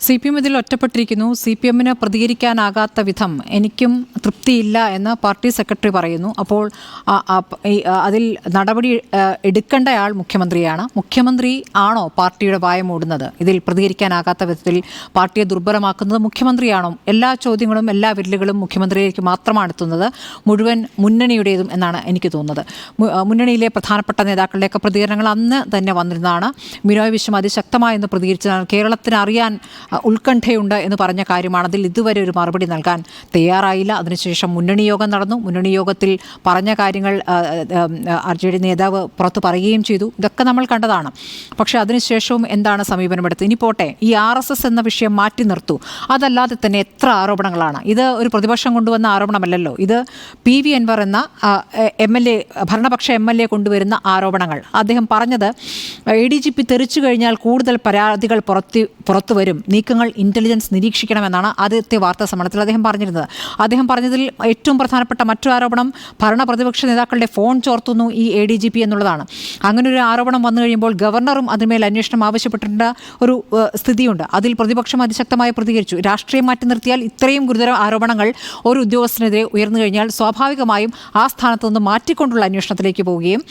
CPM ഇതിൽ ഒറ്റപ്പെട്ടിരിക്കുന്നു. CPMന് പ്രതികരിക്കാനാകാത്ത വിധം എനിക്കും തൃപ്തിയില്ല എന്ന് പാർട്ടി സെക്രട്ടറി പറയുന്നു. അപ്പോൾ അതിൽ നടപടി എടുക്കേണ്ടയാൾ മുഖ്യമന്ത്രിയാണ്. മുഖ്യമന്ത്രി ആണോ പാർട്ടിയുടെ വായ മൂടുന്നത്? ഇതിൽ പ്രതികരിക്കാനാകാത്ത വിധത്തിൽ പാർട്ടിയെ ദുർബലമാക്കുന്നത് മുഖ്യമന്ത്രിയാണോ? എല്ലാ ചോദ്യങ്ങളും എല്ലാ വിരലുകളും മുഖ്യമന്ത്രിയിലേക്ക് മാത്രമാണ് എത്തുന്നത്, മുഴുവൻ മുന്നണിയുടേതും എന്നാണ് എനിക്ക് തോന്നുന്നത്. മുന്നണിയിലെ പ്രധാനപ്പെട്ട നേതാക്കളുടെയൊക്കെ പ്രതികരണങ്ങൾ അന്ന് തന്നെ വന്നിരുന്നതാണ്. ബിനോയ് വിശ്വം അതിശക്തമായെന്ന് പ്രതികരിച്ചതാണ്. കേരളത്തിന് അറിയാൻ ഉത്കണ്ഠയുണ്ട് എന്ന് പറഞ്ഞ കാര്യമാണ്. അതിൽ ഇതുവരെ ഒരു മറുപടി നൽകാൻ തയ്യാറായില്ല. അതിനുശേഷം മുന്നണി യോഗം നടന്നു. മുന്നണി യോഗത്തിൽ പറഞ്ഞ കാര്യങ്ങൾ RJD നേതാവ് പുറത്ത് പറയുകയും ചെയ്തു. ഇതൊക്കെ നമ്മൾ കണ്ടതാണ്. പക്ഷേ അതിനുശേഷവും എന്താണ് സമീപനമെടുത്തത്? ഇനി പോട്ടെ, ഈ RSS എന്ന വിഷയം മാറ്റി നിർത്തൂ. അതല്ലാതെ തന്നെ എത്ര ആരോപണങ്ങളാണ്. ഇത് ഒരു പ്രതിപക്ഷം കൊണ്ടുവന്ന ആരോപണമല്ലല്ലോ. ഇത് PV അൻവർ എന്ന MLA, ഭരണപക്ഷ MLA കൊണ്ടുവരുന്ന ആരോപണങ്ങൾ. അദ്ദേഹം പറഞ്ഞത് ADGP തെറിച്ചു കഴിഞ്ഞാൽ കൂടുതൽ പരാതികൾ പുറത്തു വരും, നീക്കങ്ങൾ ഇന്റലിജൻസ് നിരീക്ഷിക്കണമെന്നാണ് ആദ്യത്തെ വാർത്താ സമ്മേളനത്തിൽ അദ്ദേഹം പറഞ്ഞിരുന്നത്. അദ്ദേഹം പറഞ്ഞതിൽ ഏറ്റവും പ്രധാനപ്പെട്ട മറ്റൊരു ആരോപണം ഭരണ പ്രതിപക്ഷ നേതാക്കളുടെ ഫോൺ ചോർത്തുന്നു ഈ ADGP എന്നുള്ളതാണ്. അങ്ങനെ ഒരു ആരോപണം വന്നു കഴിയുമ്പോൾ ഗവർണറും അതിന്മേൽ അന്വേഷണം ആവശ്യപ്പെട്ടിട്ടുള്ള ഒരു സ്ഥിതിയുണ്ട്. അതിൽ പ്രതിപക്ഷം അതിശക്തമായി പ്രതികരിച്ചു. രാഷ്ട്രീയം മാറ്റി നിർത്തിയാൽ ഇത്രയും ഗുരുതര ആരോപണങ്ങൾ ഒരു ഉദ്യോഗസ്ഥനെതിരെ ഉയർന്നു കഴിഞ്ഞാൽ സ്വാഭാവികമായും ആ സ്ഥാനത്ത് നിന്ന് മാറ്റിക്കൊണ്ടുള്ള അന്വേഷണത്തിലേക്ക് പോവുകയും,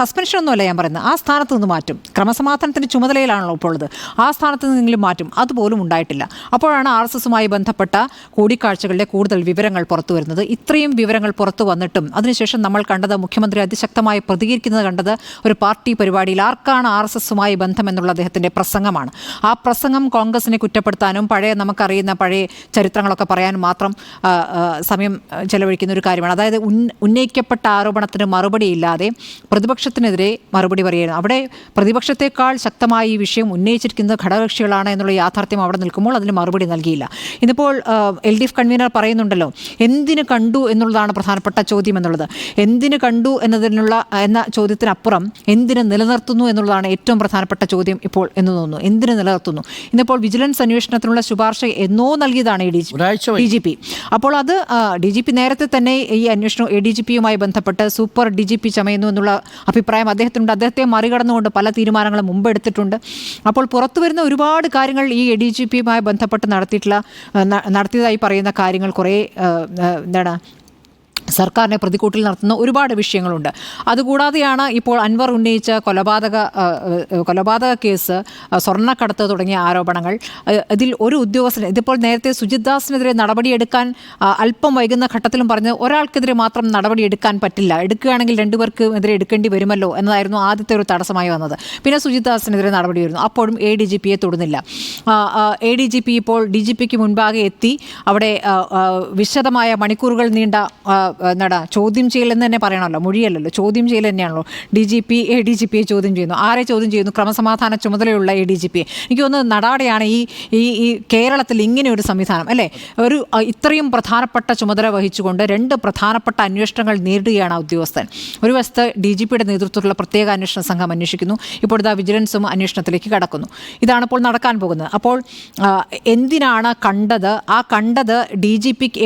സസ്പെൻഷനൊന്നുമല്ല ഞാൻ പറയുന്നത്, ആ സ്ഥാനത്ത് നിന്ന് മാറ്റും. ക്രമസമാധാനത്തിൻ്റെ ചുമതലയിലാണല്ലോ ഇപ്പോൾ ഉള്ളത്. ആ സ്ഥാനത്ത് നിന്നെങ്കിലും മാറ്റും. അതുപോലും ഉണ്ടായിട്ടില്ല. അപ്പോഴാണ് RSSുമായി ബന്ധപ്പെട്ട കൂടിക്കാഴ്ചകളുടെ കൂടുതൽ വിവരങ്ങൾ പുറത്തു വരുന്നത്. ഇത്രയും വിവരങ്ങൾ പുറത്തു വന്നിട്ടും അതിനുശേഷം നമ്മൾ കണ്ടത് മുഖ്യമന്ത്രി അതിശക്തമായി പ്രതികരിക്കുന്നത് കണ്ടത് ഒരു പാർട്ടി പരിപാടിയിൽ ആർക്കാണ് RSSുമായി ബന്ധമെന്നുള്ള അദ്ദേഹത്തിൻ്റെ പ്രസംഗമാണ്. ആ പ്രസംഗം കോൺഗ്രസിനെ കുറ്റപ്പെടുത്താനും നമുക്കറിയുന്ന പഴയ ചരിത്രങ്ങളൊക്കെ പറയാനും മാത്രം സമയം ചെലവഴിക്കുന്ന ഒരു കാര്യമാണ്. അതായത് ഉന്നയിക്കപ്പെട്ട ആരോപണത്തിന് മറുപടിയില്ലാതെ പ്രതിപക്ഷത്തിനെതിരെ മറുപടി പറയുകയാണ്. അവിടെ പ്രതിപക്ഷത്തെക്കാൾ ശക്തമായി ഈ വിഷയം ഉന്നയിച്ചിരിക്കുന്നത് ഘടകകക്ഷികളാണ് എന്നുള്ള യാഥാർത്ഥ്യം അവിടെ നിൽക്കുമ്പോൾ അതിന് മറുപടി നൽകിയില്ല. ഇന്നിപ്പോൾ LDF കൺവീനർ പറയുന്നുണ്ടല്ലോ, എന്തിന് കണ്ടു എന്നുള്ളതാണ് പ്രധാനപ്പെട്ട ചോദ്യം എന്നുള്ളത്. എന്തിന് കണ്ടു എന്ന ചോദ്യത്തിനപ്പുറം എന്തിന് നിലനിർത്തുന്നു എന്നുള്ളതാണ് ഏറ്റവും പ്രധാനപ്പെട്ട ചോദ്യം ഇപ്പോൾ എന്ന് തോന്നുന്നു. എന്തിന് നിലനിർത്തുന്നു? ഇന്നിപ്പോൾ വിജിലൻസ് അന്വേഷണത്തിനുള്ള ശുപാർശ എന്നോ നൽകിയതാണ് DGP. അപ്പോൾ അത് DGP നേരത്തെ തന്നെ ഈ അന്വേഷണം ADGPയുമായി ബന്ധപ്പെട്ട് സൂപ്പർ DGP ചമയുന്നു എന്നുള്ള അഭിപ്രായം അദ്ദേഹത്തിനുണ്ട്. അദ്ദേഹത്തെ മറികടന്നുകൊണ്ട് പല തീരുമാനങ്ങളും മുമ്പ് എടുത്തിട്ടുണ്ട്. അപ്പോൾ പുറത്തു വരുന്ന ഒരുപാട് കാര്യങ്ങൾ ഈ ADGPയുമായി ബന്ധപ്പെട്ട് നടത്തിയതായി പറയുന്ന കാര്യങ്ങൾ കുറേ സർക്കാരിനെ പ്രതിക്കൂട്ടിൽ നടത്തുന്ന ഒരുപാട് വിഷയങ്ങളുണ്ട്. അതുകൂടാതെയാണ് ഇപ്പോൾ അൻവർ ഉന്നയിച്ച കൊലപാതക കേസ്, സ്വർണ്ണക്കടത്ത് തുടങ്ങിയ ആരോപണങ്ങൾ. ഇതിൽ ഒരു ഉദ്യോഗസ്ഥന്, ഇതിപ്പോൾ നേരത്തെ സുജിത് ദാസിനെതിരെ നടപടിയെടുക്കാൻ അല്പം വൈകുന്ന ഘട്ടത്തിലും പറഞ്ഞ് ഒരാൾക്കെതിരെ മാത്രം നടപടിയെടുക്കാൻ പറ്റില്ല, എടുക്കുകയാണെങ്കിൽ രണ്ടുപേർക്കെതിരെ എടുക്കേണ്ടി വരുമല്ലോ എന്നതായിരുന്നു ആദ്യത്തെ ഒരു തടസ്സമായി വന്നത്. പിന്നെ സുജിത് ദാസിനെതിരെ നടപടി വരുന്നു. അപ്പോഴും ADGPയെ തൊടുന്നില്ല. ADGP ഇപ്പോൾ DGPക്ക് മുൻപാകെ എത്തി അവിടെ വിശദമായ മണിക്കൂറുകൾ നീണ്ട ചോദ്യം ചെയ്യലെന്ന് തന്നെ പറയണമല്ലോ, മൊഴിയല്ലല്ലോ, ചോദ്യം ചെയ്യൽ തന്നെയാണല്ലോ. ADGPയെ ചോദ്യം ചെയ്യുന്നു. ആരെ ചോദ്യം ചെയ്യുന്നു? ക്രമസമാധാന ചുമതലയുള്ള ADGPയെ. എനിക്ക് തോന്നുന്നത് നടാടെയാണ് ഈ കേരളത്തിൽ ഇങ്ങനെ ഒരു സംവിധാനം, അല്ലേ? ഒരു ഇത്രയും പ്രധാനപ്പെട്ട ചുമതല വഹിച്ചുകൊണ്ട് രണ്ട് പ്രധാനപ്പെട്ട അന്വേഷണങ്ങൾ നേരിടുകയാണ് ഉദ്യോഗസ്ഥൻ. ഒരു വശത്ത് DGPയുടെ നേതൃത്വത്തിലുള്ള പ്രത്യേക അന്വേഷണ സംഘം അന്വേഷിക്കുന്നു. ഇപ്പോൾ ഇതാ വിജിലൻസും അന്വേഷണത്തിലേക്ക് കടക്കുന്നു. ഇതാണ് ഇപ്പോൾ നടക്കാൻ പോകുന്നത്. അപ്പോൾ എന്തിനാണ് കണ്ടത്? ആ കണ്ടത്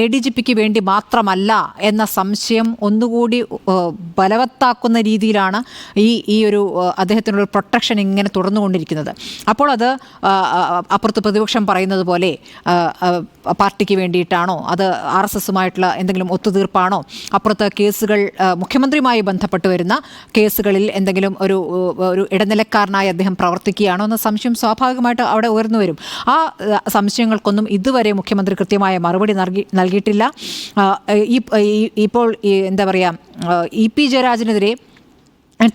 ADGPക്ക് വേണ്ടി മാത്രമല്ല എന്ന സംശയം ഒന്നുകൂടി ബലവത്താക്കുന്ന രീതിയിലാണ് ഈ ഒരു അദ്ദേഹത്തിനുള്ള പ്രൊട്ടക്ഷൻ ഇങ്ങനെ തുടർന്നുകൊണ്ടിരിക്കുന്നത്. അപ്പോൾ അത് അപ്പുറത്ത് പ്രതിപക്ഷം പറയുന്നത് പോലെ പാർട്ടിക്ക് വേണ്ടിയിട്ടാണോ? അത് RSSുമായിട്ടുള്ള എന്തെങ്കിലും ഒത്തുതീർപ്പാണോ? അപ്പുറത്ത് കേസുകൾ, മുഖ്യമന്ത്രിയുമായി ബന്ധപ്പെട്ട് വരുന്ന കേസുകളിൽ എന്തെങ്കിലും ഒരു ഇടനിലക്കാരനായി അദ്ദേഹം പ്രവർത്തിക്കുകയാണോ എന്ന സംശയം സ്വാഭാവികമായിട്ട് അവിടെ ഉയർന്നു വരും. ആ സംശയങ്ങൾക്കൊന്നും ഇതുവരെ മുഖ്യമന്ത്രി കൃത്യമായ മറുപടി നൽകിയിട്ടില്ല. ഇപ്പോൾ എന്താ പറയുക, EP ജയരാജനെതിരെ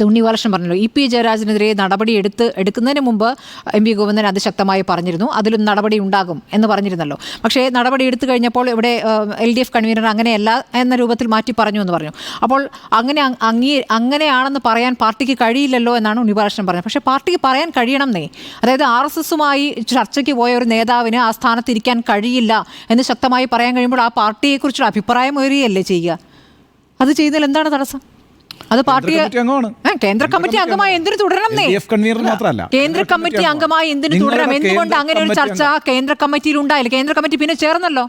ഉണ്ണിവാലകൃഷ്ണൻ പറഞ്ഞല്ലോ, EP ജയരാജനെതിരെ നടപടി എടുക്കുന്നതിന് മുമ്പ് MP ഗോവിന്ദൻ അതിശക്തമായി പറഞ്ഞിരുന്നു, അതിലും നടപടി ഉണ്ടാകും എന്ന് പറഞ്ഞിരുന്നല്ലോ. പക്ഷേ നടപടി എടുത്തു കഴിഞ്ഞപ്പോൾ ഇവിടെ LDF കൺവീനർ അങ്ങനെയല്ല എന്ന രൂപത്തിൽ മാറ്റി പറഞ്ഞു എന്ന് പറഞ്ഞു. അപ്പോൾ അങ്ങനെയാണെന്ന് പറയാൻ പാർട്ടിക്ക് കഴിയില്ലല്ലോ എന്നാണ് ഉണ്ണിവാലകൃഷ്ണൻ പറഞ്ഞത്. പക്ഷേ പാർട്ടിക്ക് പറയാൻ കഴിയണമെന്നേ. അതായത് RSSുമായി ചർച്ചയ്ക്ക് പോയ ഒരു നേതാവിന് ആ സ്ഥാനത്തിരിക്കാൻ കഴിയില്ല എന്ന് ശക്തമായി പറയാൻ കഴിയുമ്പോൾ ആ പാർട്ടിയെക്കുറിച്ചുള്ള അഭിപ്രായം ഉയരുകയല്ലേ ചെയ്യുക? അത് ചെയ്യുന്നതിൽ എന്താണ് തടസ്സം? അത് പാർട്ടി കേന്ദ്ര കമ്മിറ്റി അംഗമായി എന്തിനു തുടരണം? കേന്ദ്ര കമ്മിറ്റി അംഗമായി എന്തിനു തുടരണം? എന്തുകൊണ്ട് അങ്ങനെ ഒരു ചർച്ച കേന്ദ്ര കമ്മിറ്റിയിൽ ഉണ്ടായില്ല? കേന്ദ്ര കമ്മിറ്റി പിന്നെ ചേർന്നല്ലോ.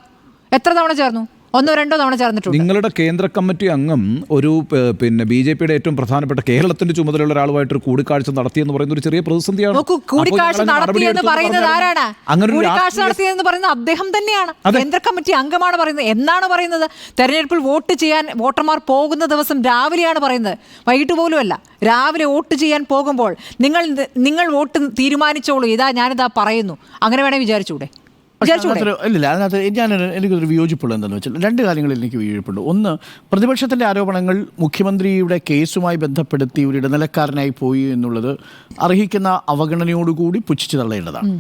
എത്ര തവണ ചേർന്നു? ഒന്നോ രണ്ടോ തവണ ചേർന്നിട്ടുണ്ട്. നിങ്ങളുടെ കേന്ദ്ര കമ്മിറ്റി അംഗം ഒരു പിന്നെ BJP-യുടെ ഏറ്റവും പ്രധാനപ്പെട്ട കേരളത്തിന്റെ ചുമതലയുള്ള ഒരാളുമായിട്ട് ഒരു കൂടിക്കാഴ്ച നടത്തിയെന്ന് പറയുന്ന ഒരു ചെറിയ പ്രതിസന്ധിയാണ്. കൂടിക്കാഴ്ച നടത്തിയെന്ന് പറയുന്നത് ആരാണ്? കൂടിക്കാഴ്ച നടത്തിയെന്ന് പറയുന്നത് അദ്ദേഹം തന്നെയാണ്, കേന്ദ്ര കമ്മിറ്റി അംഗമാണ് പറയുന്നത്. എന്നാണ് പറയുന്നത്? തെരഞ്ഞെടുപ്പിൽ വോട്ട് ചെയ്യാൻ വോട്ടർമാർ പോകുന്ന ദിവസം രാവിലെയാണ് പറയുന്നത്, വൈകിട്ട് പോലുമല്ല. രാവിലെ വോട്ട് ചെയ്യാൻ പോകുമ്പോൾ നിങ്ങൾ വോട്ട് തീരുമാനിച്ചോളൂ, ഞാനിതാ പറയുന്നു, അങ്ങനെ വേണേ വിചാരിച്ചൂടെ? ഇല്ല, അതിനകത്ത് എനിക്കൊരു വിയോജിപ്പുള്ള എന്താണെന്ന് വെച്ചാൽ രണ്ട് കാര്യങ്ങളിൽ എനിക്ക് വിയോജിപ്പുണ്ട്. ഒന്ന്, പ്രതിപക്ഷത്തിൻ്റെ ആരോപണങ്ങൾ മുഖ്യമന്ത്രിയുടെ കേസുമായി ബന്ധപ്പെടുത്തി ഒരു ഇടനിലക്കാരനായി പോയി എന്നുള്ളത് അർഹിക്കുന്ന അവഗണനയോടുകൂടി പുച്ഛിച്ച് തള്ളേണ്ടതാണ്.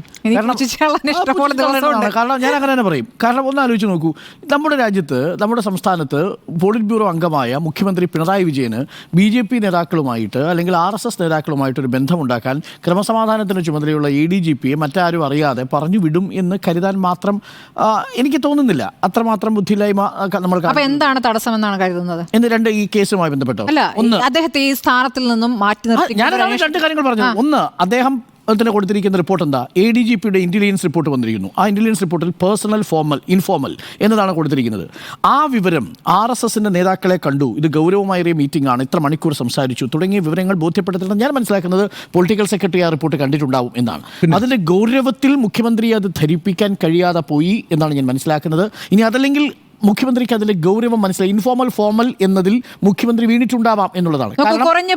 കാരണം ഞാൻ അങ്ങനെ തന്നെ പറയും. കാരണം ഒന്ന് ആലോചിച്ച് നോക്കൂ, നമ്മുടെ രാജ്യത്ത്, നമ്മുടെ സംസ്ഥാനത്ത് പോളിറ്റ് ബ്യൂറോ അംഗമായ മുഖ്യമന്ത്രി പിണറായി വിജയന് BJP നേതാക്കളുമായിട്ട് അല്ലെങ്കിൽ RSS നേതാക്കളുമായിട്ട് ഒരു ബന്ധമുണ്ടാക്കാൻ ക്രമസമാധാനത്തിന് ചുമതലയുള്ള ADGP-യെ മറ്റാരും അറിയാതെ പറഞ്ഞു വിടും എന്ന് കരുതാൻ മാത്രം എനിക്ക് തോന്നുന്നില്ല. അത്രമാത്രം ബുദ്ധിയില്ലായ്മ നമ്മൾ. എന്താണ് തടസ്സമെന്നാണ് കരുതുന്നത്? രണ്ട്, ഈ കേസുമായി ബന്ധപ്പെട്ടോ അദ്ദേഹത്തെ ഈ സ്ഥാനത്തിൽ നിന്നും മാറ്റി നിർത്തി ഞാൻ രണ്ട് കാര്യങ്ങൾ പറഞ്ഞു. ഒന്ന്, അദ്ദേഹം കൊടുത്തിരിക്കുന്ന റിപ്പോർട്ട് എന്താ? ADGP-യുടെ ഇന്റലിജൻസ് റിപ്പോർട്ട് വന്നിരിക്കുന്നു. ആ ഇന്റലിജൻസ് റിപ്പോർട്ടിൽ പേഴ്സണൽ, ഫോർമൽ, ഇൻഫോർമൽ എന്നതാണ് കൊടുത്തിരിക്കുന്നത്. ആ വിവരം RSS-ന്റെ നേതാക്കളെ കണ്ടു, ഇത് ഗൗരവമേറിയ മീറ്റിംഗ് ആണ്, ഇത്ര മണിക്കൂർ സംസാരിച്ചു തുടങ്ങിയ വിവരങ്ങൾ ബോധ്യപ്പെടുത്തിയിട്ടുണ്ട്. ഞാൻ മനസ്സിലാക്കുന്നത് പൊളിറ്റിക്കൽ സെക്രട്ടറി ആ റിപ്പോർട്ട് കണ്ടിട്ടുണ്ടാവും എന്നാണ്. അതിന്റെ ഗൗരവത്തിൽ മുഖ്യമന്ത്രി അത് ധരിപ്പിക്കാൻ കഴിയാതെ പോയി എന്നാണ് ഞാൻ മനസ്സിലാക്കുന്നത്. ഇനി അതല്ലെങ്കിൽ മുഖ്യമന്ത്രിക്ക് അതിന്റെ ഗൗരവം മനസ്സിലായി. ഇൻഫോർമൽ, ഫോർമൽ എന്നതിൽ മുഖ്യമന്ത്രി വീണിട്ടുണ്ടാവാം എന്നുള്ളതാണ്. കുറഞ്ഞ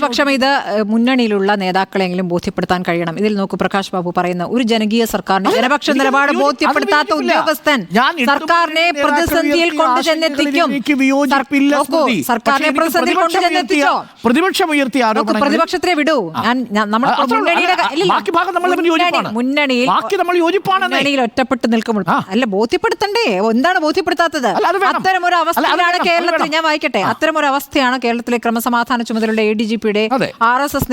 പക്ഷം ഇത് മുന്നണിയിലുള്ള നേതാക്കളെങ്കിലും ബോധ്യപ്പെടുത്താൻ കഴിയണം. ഇതിൽ നോക്കൂ, പ്രകാശ് ബാബു പറയുന്ന ഒരു ജനകീയ സർക്കാരിന് ജനപക്ഷ നിലപാട് ബോധ്യപ്പെടുത്താത്ത ഉദ്യോഗസ്ഥൻ സർക്കാരിനെ പ്രതിസന്ധിയിൽ കൊണ്ടുചെന്നെത്തിക്കും. സർക്കാരിനെ പ്രതിസന്ധിയിൽ കൊണ്ടുചെന്നെത്തിച്ചോ? പ്രതിപക്ഷം ഉയർത്തിയ ആരോപണം പ്രതിപക്ഷത്തെ വിടൂ. മുന്നണിയിൽ ഒറ്റപ്പെട്ട് നിൽക്കുമ്പോൾ അല്ല ബോധ്യപ്പെടുത്തണ്ടേ? എന്താണ് ബോധ്യപ്പെടുത്താത്തത്? അത്തരമൊരു അവസ്ഥയാണ് കേരളത്തിൽ, ഞാൻ വായിക്കട്ടെ, അത്തരമൊരു അവസ്ഥയാണ് കേരളത്തിലെ ക്രമസമാധാന ചുമതലയുള്ള ADGP-യുടെ RSS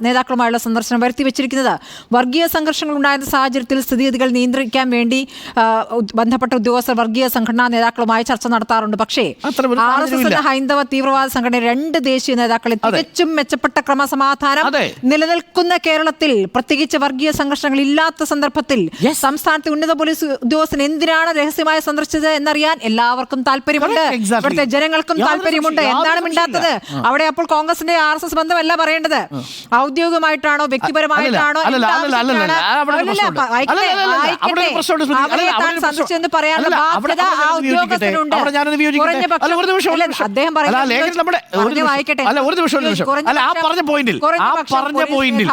നേതാക്കളുമായുള്ള സന്ദർശനം വരുത്തി വെച്ചിരിക്കുന്നത്. വർഗീയ സംഘർഷങ്ങൾ ഉണ്ടായിരുന്ന സാഹചര്യത്തിൽ സ്ഥിതിഗതികൾ നിയന്ത്രിക്കാൻ വേണ്ടി ബന്ധപ്പെട്ട ഉദ്യോഗസ്ഥർ വർഗീയ സംഘടനാ നേതാക്കളുമായി ചർച്ച നടത്താറുണ്ട്. പക്ഷേ RSS എന്ന ഹൈന്ദവ തീവ്രവാദ സംഘടന രണ്ട് ദേശീയ നേതാക്കളെ തികച്ചും മെച്ചപ്പെട്ട ക്രമസമാധാനം നിലനിൽക്കുന്ന കേരളത്തിൽ, പ്രത്യേകിച്ച് വർഗീയ സംഘർഷങ്ങൾ ഇല്ലാത്ത സന്ദർഭത്തിൽ സംസ്ഥാനത്തെ ഉന്നത പോലീസ് ഉദ്യോഗസ്ഥൻ എന്തിനാണ് രഹസ്യമായി സന്ദർശിച്ചത് എന്നറിയാൻ എല്ലാവർക്കും താല്പര്യമുണ്ട്. ഇവിടുത്തെ ജനങ്ങൾക്കും താല്പര്യമുണ്ട്. എന്താണ് മിണ്ടാത്തത്? അവിടെ അപ്പോൾ കോൺഗ്രസിന്റെ RSS ബന്ധമല്ല പറയേണ്ടത്, ഔദ്യോഗികമായിട്ടാണോ വ്യക്തിപരമായിട്ടാണോ സന്ദർശിച്ചെന്ന് പറയാനുള്ള ബാധ്യത ആ ഉദ്യോഗസ്ഥനുണ്ട്. അദ്ദേഹം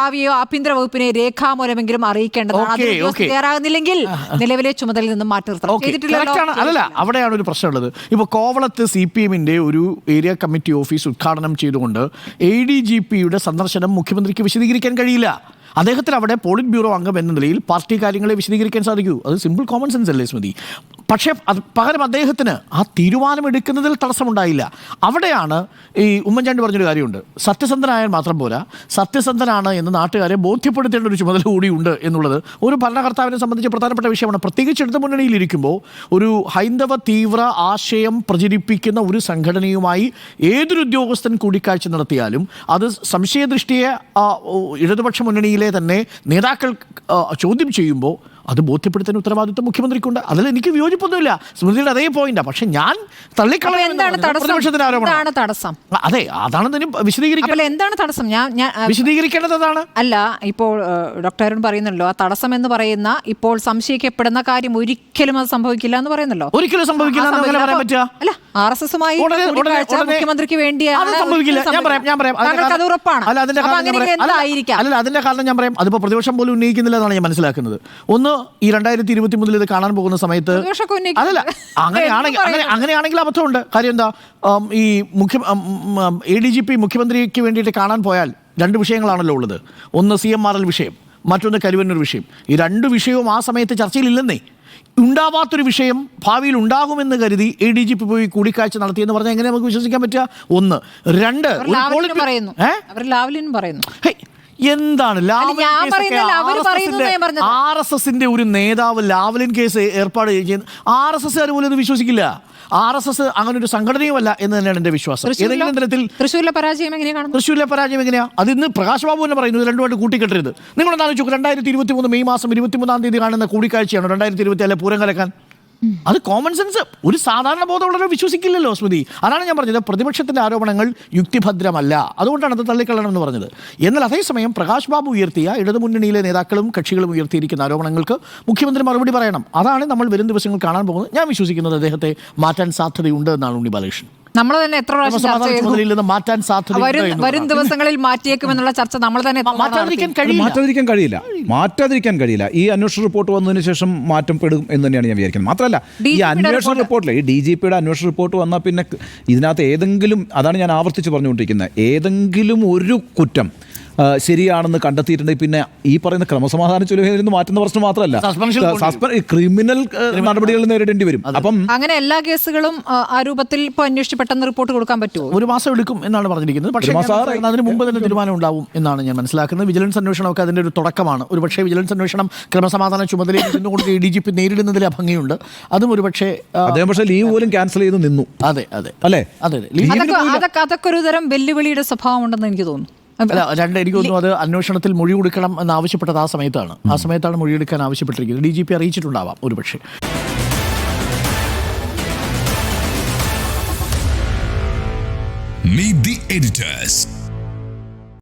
ഭാവിയോ ആഭ്യന്തര വകുപ്പിനെ രേഖാമൂലമെങ്കിലും അറിയിക്കേണ്ടതാണ്. തയ്യാറാകുന്നില്ലെങ്കിൽ നിലവിലെ ചുമതലയിൽ നിന്നും മാറ്റി നിർത്തണം. അല്ലല്ല, അവിടെയാണ് ഒരു പ്രശ്നമുള്ളത്. ഇപ്പോൾ കോവളത്ത് CPM-ന്റെ ഒരു ഏരിയ കമ്മിറ്റി ഓഫീസ് ഉദ്ഘാടനം ചെയ്തുകൊണ്ട് ADGP-യുടെ സന്ദർശനം മുഖ്യമന്ത്രിക്ക് വിശദീകരിക്കാൻ കഴിയില്ല. അദ്ദേഹത്തിന് അവിടെ പോളിറ്റ് ബ്യൂറോ അംഗം എന്ന നിലയിൽ പാർട്ടി കാര്യങ്ങളെ വിശദീകരിക്കാൻ സാധിക്കൂ. അത് സിമ്പിൾ കോമൺ സെൻസ് അല്ലേ സ്മൃതി? പക്ഷേ പകരം അദ്ദേഹത്തിന് ആ തീരുമാനമെടുക്കുന്നതിൽ തടസ്സമുണ്ടായില്ല. അവിടെയാണ് ഈ ഉമ്മൻചാണ്ടി പറഞ്ഞൊരു കാര്യമുണ്ട്, സത്യസന്ധനായാൽ മാത്രം പോരാ, സത്യസന്ധനാണ് എന്ന് നാട്ടുകാരെ ബോധ്യപ്പെടുത്തേണ്ട ഒരു ചുമതല കൂടിയുണ്ട് എന്നുള്ളത് ഒരു ഭരണകർത്താവിനെ സംബന്ധിച്ച് പ്രധാനപ്പെട്ട വിഷയമാണ്. പ്രത്യേകിച്ച് ഇടതു മുന്നണിയിലിരിക്കുമ്പോൾ ഒരു ഹൈന്ദവ തീവ്ര ആശയം പ്രചരിപ്പിക്കുന്ന ഒരു സംഘടനയുമായി ഏതൊരു ഉദ്യോഗസ്ഥൻ കൂടിക്കാഴ്ച നടത്തിയാലും അത് സംശയദൃഷ്ടിയെ ഇടതുപക്ഷ മുന്നണിയിലെ തന്നെ നേതാക്കൾ ചോദ്യം ചെയ്യുമ്പോൾ അത് ബോധ്യപ്പെടുത്താൻ ഉത്തരവാദിത്വം മുഖ്യമന്ത്രിക്കുണ്ട്. അതിൽ എനിക്ക് വിയോജിപ്പൊന്നുമില്ല, സ്മൃതിയുടെ അതേ പോയിന്റാണ്. പക്ഷെ ഞാൻ തടസ്സം അതെ, അതാണ് എന്താണ് തടസ്സം? വിശദീകരിക്കേണ്ടത് അതാണ്. അല്ല, ഇപ്പോൾ ഡോക്ടർ അരുൺ പറയുന്നല്ലോ, ആ തടസ്സം എന്ന് പറയുന്ന ഇപ്പോൾ സംശയിക്കപ്പെടുന്ന കാര്യം ഒരിക്കലും അത് സംഭവിക്കില്ല എന്ന് പറയുന്നല്ലോ. ഒരിക്കലും സംഭവിക്കില്ല അല്ല, RSS-മായി മുഖ്യമന്ത്രിക്ക് വേണ്ടിയാണ്. അതിന്റെ കാരണം ഞാൻ പറയാം, അതിപ്പോ പ്രതിപക്ഷം പോലും ഉന്നയിക്കുന്നില്ല എന്നാണ് ഞാൻ മനസ്സിലാക്കുന്നത്. ഒന്ന്, ഈ 2023 ഇത് കാണാൻ പോകുന്ന സമയത്ത് അതല്ല, അങ്ങനെയാണെങ്കിൽ അബദ്ധമുണ്ട്. കാര്യം എന്താ, ഈ ADGP മുഖ്യമന്ത്രിക്ക് വേണ്ടിയിട്ട് കാണാൻ പോയാൽ രണ്ട് വിഷയങ്ങളാണല്ലോ ഉള്ളത്. ഒന്ന് CMRL വിഷയം, മറ്റൊന്ന് കരുവന്നൂർ വിഷയം. ഈ രണ്ട് വിഷയവും ആ സമയത്ത് ചർച്ചയിലില്ലെന്നേ. ഉണ്ടാവാത്തൊരു വിഷയം ഭാവിയിൽ ഉണ്ടാകുമെന്ന് കരുതി ADGP പോയി കൂടിക്കാഴ്ച നടത്തിയെന്ന് പറഞ്ഞാൽ എങ്ങനെ നമുക്ക് വിശ്വസിക്കാൻ പറ്റുക? ഒന്ന്. രണ്ട്, എന്താണ് RSS-ന്റെ ഒരു നേതാവ് ലാവ്ലിൻ കേസ് ഏർപ്പാട് ചെയ്യുന്നത്? RSS-കാർ പോലും അത് വിശ്വസിക്കില്ല. RSS അങ്ങനെ ഒരു സംഘടനയുമല്ല എന്ന് തന്നെയാണ് എന്റെ വിശ്വാസം. ഏതെങ്കിലും തരത്തിൽ തൃശ്ശൂരിലെ പരാജയം എങ്ങനെയാ? അതിന്ന് പ്രകാശ് ബാബു തന്നെ പറയുന്നത് രണ്ടുമായിട്ട് കൂട്ടിക്കെട്ടരുത്. നിങ്ങളെന്താണ് 2023 മെയ് മാസം 23-ാം തീയതി കാണുന്ന കൂടിക്കാഴ്ചയാണ് 2024 പൂരം കലക്കാൻ? അത് കോമൺ സെൻസ് ഒരു സാധാരണ ബോധമുള്ളവരെ വിശ്വസിക്കില്ലല്ലോ സ്മൃതി. അതാണ് ഞാൻ പറഞ്ഞത്, പ്രതിപക്ഷത്തിന്റെ ആരോപണങ്ങൾ യുക്തിഭദ്രമല്ല, അതുകൊണ്ടാണ് അത് തള്ളിക്കളയണമെന്ന് പറഞ്ഞത്. എന്നാൽ അതേസമയം പ്രകാശ് ബാബു ഉയർത്തിയ ഇടതുമുന്നണിയിലെ നേതാക്കളും കക്ഷികളും ഉയർത്തിയിരിക്കുന്ന ആരോപണങ്ങൾക്ക് മുഖ്യമന്ത്രി മറുപടി പറയണം. അതാണ് നമ്മൾ വരും ദിവസങ്ങൾ കാണാൻ പോകുന്നത്. ഞാൻ വിശ്വസിക്കുന്നത് അദ്ദേഹത്തെ മാറ്റാൻ സാധ്യതയുണ്ട് എന്നാണ് ഉണ്ണി ബാലകൃഷ്ണൻ. നമ്മൾ തന്നെ എത്ര പ്രാവശ്യം ചർച്ച ചെയ്തു, ചുമതലയിൽ നിന്ന് മാറ്റാൻ സാധ്യത വരും ദിവസങ്ങളിൽ മാറ്റിയേക്കുമെന്നുള്ള ചർച്ച നമ്മൾ തന്നെ മാറ്റാതിരിക്കാൻ കഴിയില്ല. മാറ്റാതിരിക്കാൻ കഴിയില്ല. ഈ അന്വേഷണ റിപ്പോർട്ട് വന്നതിന് ശേഷം മാറ്റപ്പെടും എന്ന് തന്നെയാണ് ഞാൻ വിചാരിക്കുന്നത്. മാത്രമല്ല ഈ അന്വേഷണ റിപ്പോർട്ടിലെ ഈ DGPയുടെ അന്വേഷണ റിപ്പോർട്ട് വന്നാൽ പിന്നെ ഇതിനകത്ത് ഏതെങ്കിലും, അതാണ് ഞാൻ ആവർത്തിച്ച് പറഞ്ഞുകൊണ്ടിരിക്കുന്നത്, ഏതെങ്കിലും ഒരു കുറ്റം ശരിയാണെന്ന് കണ്ടെത്തിയിട്ടുണ്ടെങ്കിൽ പിന്നെ ഈ പറയുന്ന ക്രമസമാധാന ചുമതലയിൽ നിന്ന് മാറ്റുന്ന പ്രശ്നം മാത്രമല്ല, ക്രിമിനൽ നടപടികൾ നേരിടേണ്ടി വരും. അപ്പം അങ്ങനെ എല്ലാ കേസുകളും ആ രൂപത്തിൽ ഇപ്പോൾ അന്വേഷിച്ച് പെട്ടെന്ന് റിപ്പോർട്ട് കൊടുക്കാൻ പറ്റുമോ? ഒരു മാസം എടുക്കും എന്നാണ് പറഞ്ഞിരിക്കുന്നത്. പക്ഷേ അതിന് മുമ്പ് തന്നെ തീരുമാനം ഉണ്ടാവും എന്നാണ് ഞാൻ മനസ്സിലാക്കുന്നത്. വിജിലൻസ് അന്വേഷണമൊക്കെ അതിൻ്റെ ഒരു തുടക്കമാണ്. ഒരു പക്ഷേ വിജിലൻസ് അന്വേഷണം ക്രമസമാധാന ചുമതലയിൽ നിന്നുകൊണ്ട് DGP നേരിടുന്നതിൽ ഭംഗിയുണ്ട്. അതും ഒരു പക്ഷേ അദ്ദേഹം പക്ഷേ ലീവ് പോലും ക്യാൻസൽ ചെയ്ത് നിന്നു. അതെ അതെ അല്ലേ? അതെ അതൊക്കെ ഒരു തരം വെല്ലുവിളിയുടെ സ്വഭാവം ഉണ്ടെന്ന് എനിക്ക് തോന്നുന്നു. എനിക്ക് തോന്നുന്നു അത് അന്വേഷണത്തിൽ മൊഴി കൊടുക്കണം എന്ന് ആവശ്യപ്പെട്ടത് ആ സമയത്താണ് മൊഴിയെടുക്കാൻ ആവശ്യപ്പെട്ടിരിക്കുന്നത്. DGP അറിയിച്ചിട്ടുണ്ടാവാം ഒരു പക്ഷേ. Meet the editors.